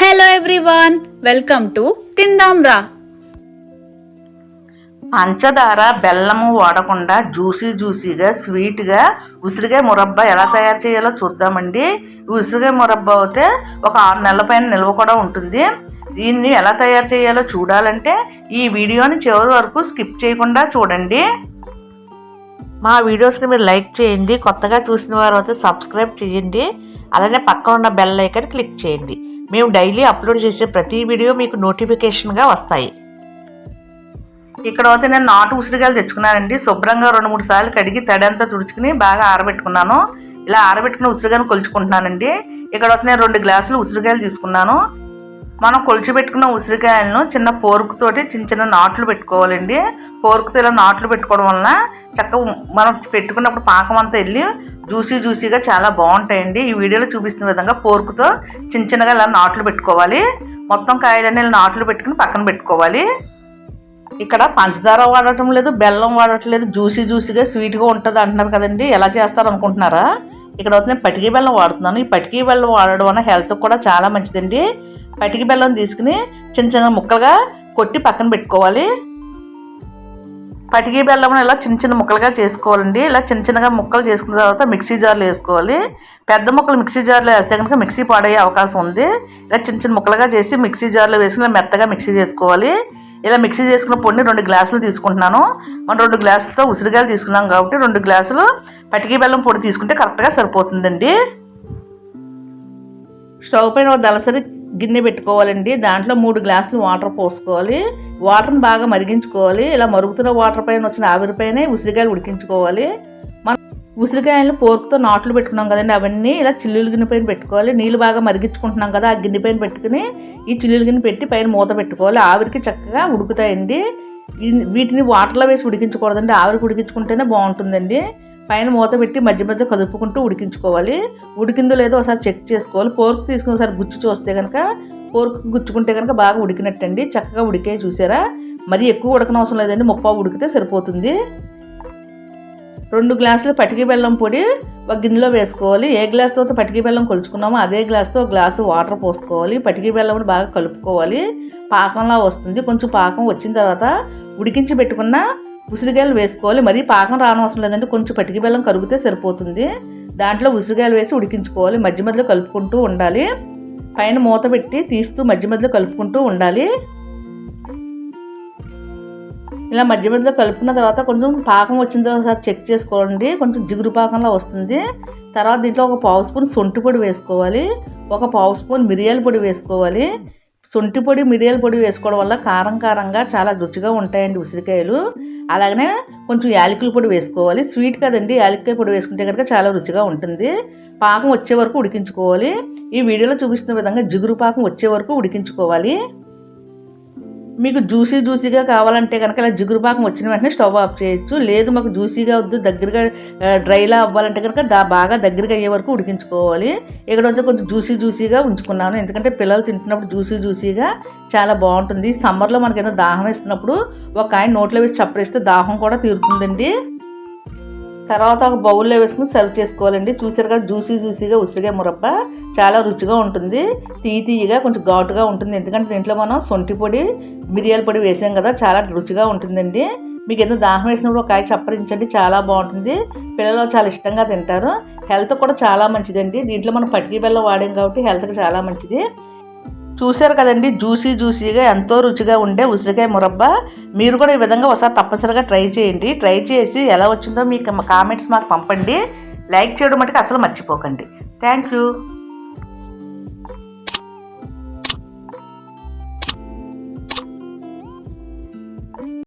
Hello everyone, welcome to తిందాంరా. పంచదార బెల్లము వాడకుండా జ్యూసీగా స్వీట్గా ఉసిరికాయ మురబ్బా ఎలా తయారు చేయాలో చూద్దామండి. ఈ ఉసిరికాయ మురబ్బా అయితే ఒక 6 నెలల పైన నిల్వ కూడా ఉంటుంది. దీన్ని ఎలా తయారు చేయాలో చూడాలంటే ఈ వీడియోని చివరి వరకు స్కిప్ చేయకుండా చూడండి. మా వీడియోస్ని మీరు లైక్ చేయండి, కొత్తగా చూసిన వారు అయితే సబ్స్క్రైబ్ చేయండి, అలానే పక్కన ఉన్న బెల్ ఐకాన్ క్లిక్ చేయండి. మేము డైలీ అప్లోడ్ చేసే ప్రతి వీడియో మీకు నోటిఫికేషన్గా వస్తాయి. ఇక్కడ అయితే నేను నాటు ఉసిరికాయలు తెచ్చుకున్నానండి. శుభ్రంగా 2-3 సార్లు కడిగి తడంతా తుడుచుకుని బాగా ఆరబెట్టుకున్నాను. ఇలా ఆరబెట్టుకున్న ఉసిరికాయలు కొలుచుకుంటున్నానండి. ఇక్కడ అయితే నేను 2 గ్లాసులు ఉసిరికాయలు తీసుకున్నాను. మనం కొలిచి పెట్టుకున్న ఉసిరికాయలను చిన్న పోర్కుతోటి చిన్న నాట్లు పెట్టుకోవాలండి. పోర్కుతో ఇలా నాట్లు పెట్టుకోవడం వలన చక్కగా మనం పెట్టుకున్నప్పుడు పాకం అంతా వెళ్ళి జ్యూసీగా చాలా బాగుంటాయండి. ఈ వీడియోలో చూపిస్తున్న విధంగా పోర్కుతో చిన్నగా ఇలా నాట్లు పెట్టుకోవాలి. మొత్తం కాయలన్నీ ఇలా నాట్లు పెట్టుకుని పక్కన పెట్టుకోవాలి. ఇక్కడ పంచదార వాడటం లేదు, బెల్లం వాడటం లేదు, జ్యూసీగా స్వీట్గా ఉంటుంది అంటున్నారు కదండి. ఎలా చేస్తారు అనుకుంటున్నారా? ఇక్కడ అయితే నేను పటికీ బెల్లం వాడుతున్నాను. ఈ పటికీ బెల్లం వాడడం వల్ల హెల్త్ కూడా చాలా మంచిదండి. పటికి బెల్లం తీసుకుని చిన్న ముక్కలుగా కొట్టి పక్కన పెట్టుకోవాలి. పటికి బెల్లం ఇలా చిన్న ముక్కలుగా చేసుకోవాలండి. ఇలా చిన్నగా ముక్కలు చేసుకున్న తర్వాత మిక్సీ జార్లో వేసుకోవాలి. పెద్ద ముక్కలు మిక్సీ జార్లో వేస్తే కనుక మిక్సీ పాడయ్యే అవకాశం ఉంది. ఇలా చిన్న ముక్కలుగా చేసి మిక్సీ జార్లో వేసుకుని ఇలా మెత్తగా మిక్సీ చేసుకోవాలి. ఇలా మిక్సీ చేసుకున్న పొడిని 2 గ్లాసులు తీసుకుంటున్నాను. మనం 2 గ్లాసులతో ఉసిరికాయలు తీసుకున్నాం కాబట్టి 2 గ్లాసులు పటికి బెల్లం పొడి తీసుకుంటే కరెక్ట్గా సరిపోతుందండి. స్టవ్ పైన ఒక దలసరి గిన్నె పెట్టుకోవాలండి. దాంట్లో 3 గ్లాసులు వాటర్ పోసుకోవాలి. వాటర్ని బాగా మరిగించుకోవాలి. ఇలా మరుగుతున్న వాటర్ పైన వచ్చిన ఆవిరిపైనే ఉసిరికాయలు ఉడికించుకోవాలి. మనం ఉసిరికాయలను పోర్కుతో నాట్లు పెట్టుకున్నాం కదండి, అవన్నీ ఇలా చిల్లులు గిన్నె పైన పెట్టుకోవాలి. నీళ్ళు బాగా మరిగించుకుంటున్నాం కదా, ఆ గిన్నె పైన పెట్టుకుని ఈ చిల్లులు గిన్నె పెట్టి పైన మూత పెట్టుకోవాలి. ఆవిరికి చక్కగా ఉడుకుతాయండి. వీటిని వాటర్లో వేసి ఉడికించకూడదండి, ఆవిరికి ఉడికించుకుంటేనే బాగుంటుందండి. పైన మూత పెట్టి మధ్య కదుపుకుంటూ ఉడికించుకోవాలి. ఉడికిందో లేదో ఒకసారి చెక్ చేసుకోవాలి. పోర్క్ తీసుకుని ఒకసారి గుచ్చి చూస్తే కనుక, పోర్క్ గుచ్చుకుంటే కనుక బాగా ఉడికినట్టండి. చక్కగా ఉడికే చూసారా? మరి ఎక్కువ ఉడకనవసరం లేదండి, 30 ఉడికితే సరిపోతుంది. 2 గ్లాసులు పటికి బెల్లం పొడి ఒక గిన్నెలో వేసుకోవాలి. ఏ గ్లాస్తో పటికి బెల్లం కొలుచుకున్నామో అదే గ్లాస్తో ఒక గ్లాసు వాటర్ పోసుకోవాలి. పటికి బెల్లం బాగా కలుపుకోవాలి. పాకంలా వస్తుంది. కొంచెం పాకం వచ్చిన తర్వాత ఉడికించి పెట్టుకున్న ఉసిరికాయలు వేసుకోవాలి. మరీ పాకం రానవసరం లేదంటే కొంచెం పటికి బెల్లం కరిగితే సరిపోతుంది. దాంట్లో ఉసిరికాయలు వేసి ఉడికించుకోవాలి. మధ్య కలుపుకుంటూ ఉండాలి. పైన మూత పెట్టి తీస్తూ మధ్య కలుపుకుంటూ ఉండాలి. ఇలా మధ్య కలుపుకున్న తర్వాత కొంచెం పాకం వచ్చిన తర్వాత చెక్ చేసుకోండి. కొంచెం జిగురు పాకంలో వస్తుంది. తర్వాత దీంట్లో ఒక 1/2 స్పూన్ సొంటి పొడి వేసుకోవాలి. ఒక 1/2 స్పూన్ మిరియాల పొడి వేసుకోవాలి. సొంటి పొడి మిరియాల పొడి వేసుకోవడం వల్ల కారంగా చాలా రుచిగా ఉంటాయండి ఉసిరికాయలు. అలాగనే కొంచెం యాలకుల పొడి వేసుకోవాలి. స్వీట్ కదండి, యాలక్కాయ పొడి వేసుకుంటే కనుక చాలా రుచిగా ఉంటుంది. పాకం వచ్చే వరకు ఉడికించుకోవాలి. ఈ వీడియోలో చూపిస్తున్న విధంగా జిగురు పాకం వచ్చే వరకు ఉడికించుకోవాలి. మీకు జ్యూసీగా కావాలంటే కనుక ఇలా జిగురు పాకం వచ్చిన వెంటనే స్టవ్ ఆఫ్ చేయొచ్చు. లేదు మాకు జ్యూసీగా వద్దు, దగ్గరగా డ్రైలా అవ్వాలంటే కనుక బాగా దగ్గరగా అయ్యే వరకు ఉడికించుకోవాలి. ఇక్కడ వద్ద కొంచెం జ్యూసీగా ఉంచుకున్నాను, ఎందుకంటే పిల్లలు తింటున్నప్పుడు జ్యూసీగా చాలా బాగుంటుంది. సమ్మర్లో మనకి ఏదో దాహం వేస్తున్నప్పుడు ఒక కాయ నోట్లో వేసి చప్పరిస్తే దాహం కూడా తీరుతుందండి. తర్వాత ఒక బౌల్లో వేసుకుని సర్వ్ చేసుకోవాలండి. చూసారు కదా, జ్యూసీగా ఉసిరికాయ మురబ్బా చాలా రుచిగా ఉంటుంది. తీయగా కొంచెం ఘాటుగా ఉంటుంది, ఎందుకంటే దీంట్లో మనం సొంటి పొడి మిరియాల పొడి వేసాం కదా, చాలా రుచిగా ఉంటుందండి. మీకు ఏదో దాహం వేసినప్పుడు ఒక కాయ చప్పరించండి, చాలా బాగుంటుంది. పిల్లలు చాలా ఇష్టంగా తింటారు. హెల్త్ కూడా చాలా మంచిదండి. దీంట్లో మనం పటికి బెల్లం వాడాం కాబట్టి హెల్త్కి చాలా మంచిది. చూశారు కదండి, జ్యూసీగా ఎంతో రుచిగా ఉండే ఉసిరికాయ మురబ్బా. మీరు కూడా ఈ విధంగా ఒకసారి తప్పనిసరిగా ట్రై చేయండి. ట్రై చేసి ఎలా వచ్చిందో మీకు కామెంట్స్ మాకు పంపండి. లైక్ చేయడం మటుకు అసలు మర్చిపోకండి. Thank you.